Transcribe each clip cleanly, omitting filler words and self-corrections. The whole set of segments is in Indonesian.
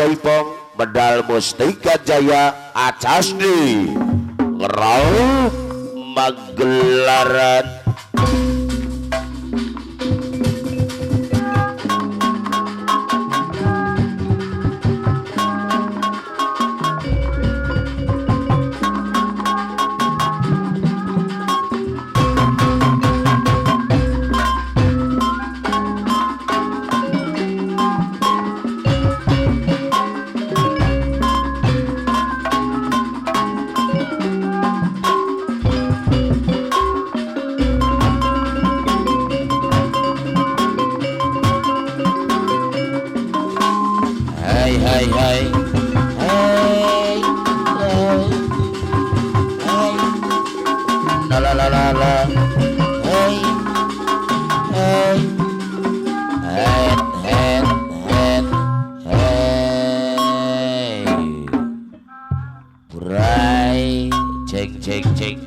Jaipong medal Mustika Jaya Acasdi Ngerau Magelaran.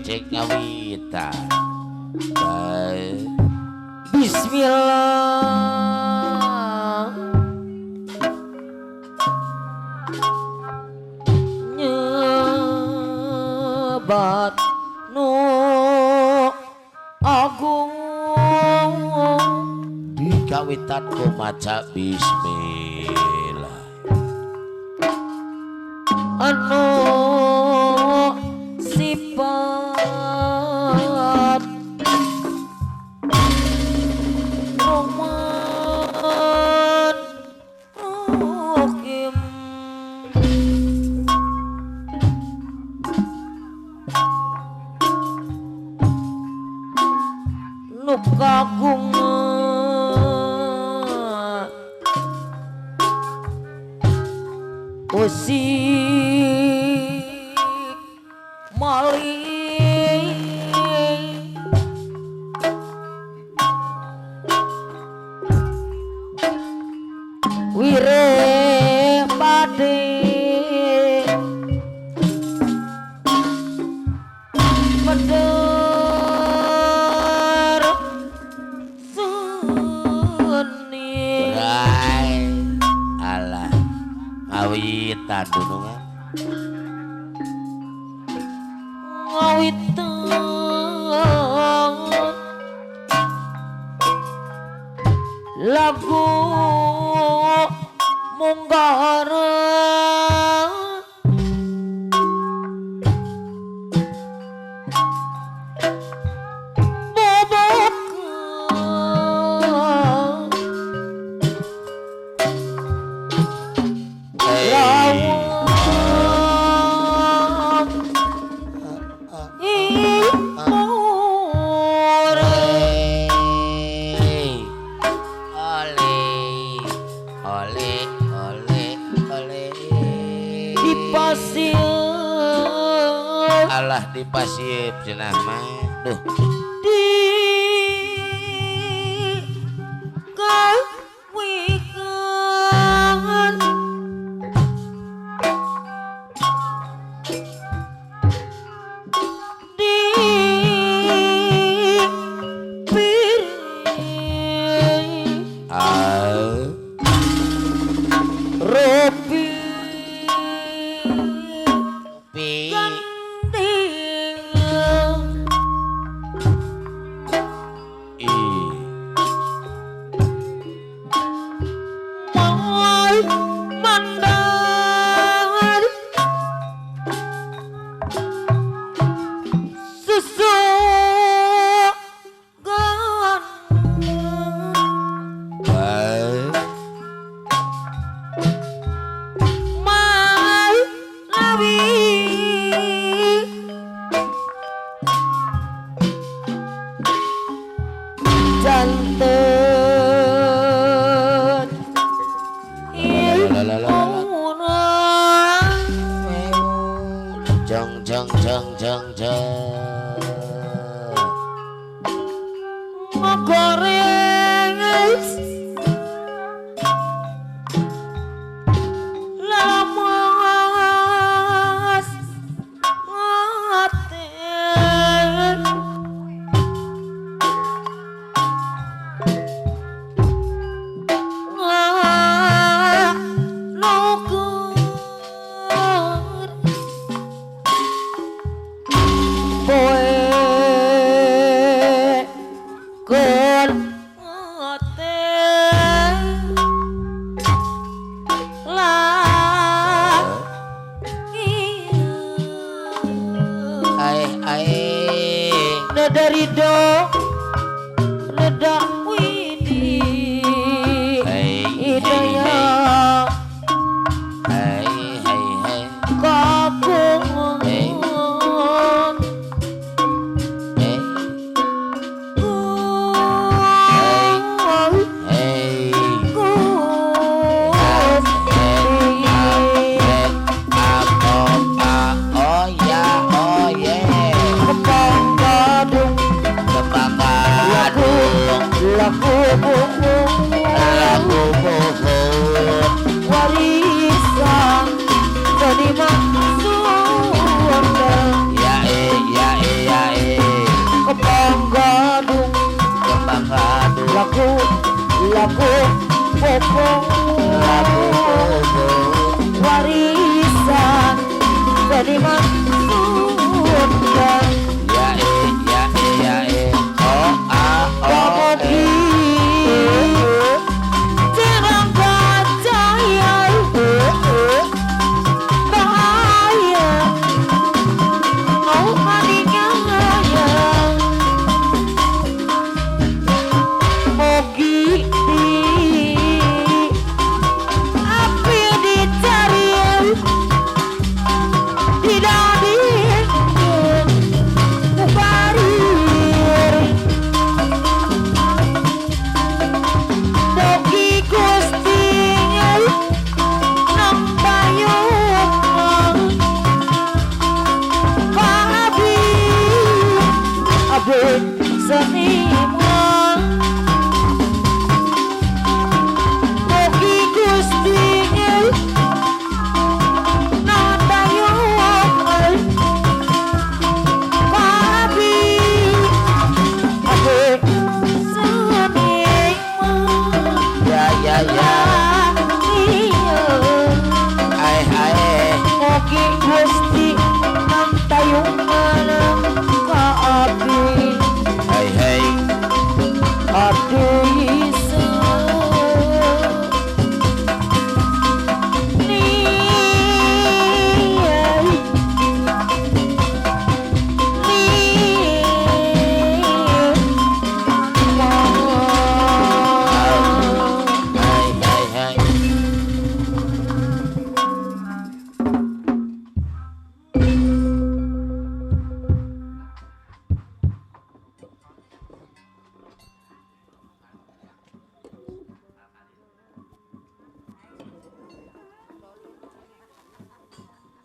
Cek ngawita. Bismillah. Nyebat nu agung dikawitanku maca bismillah. Anu sifat Roman Rohim nu kagungan usik maling wire pade meder seni alah ngawitan dunungan lagu munggara alah dipasif cenah mah duh di kawikan di piring ropi goreng lamas ngaten nuku lagu popo lagu bobo warisan seniman Sunda ya oh ah oh terang cahaya bahaya mau maninya mogi api dicari tidak kubarir mogi gusti nambayung babi abin seniman mogi gusti nambayung babi abin seniman ya hai Oke Gusti nantayung manang kaabi hai abdi isa niyai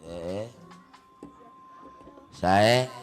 hai saya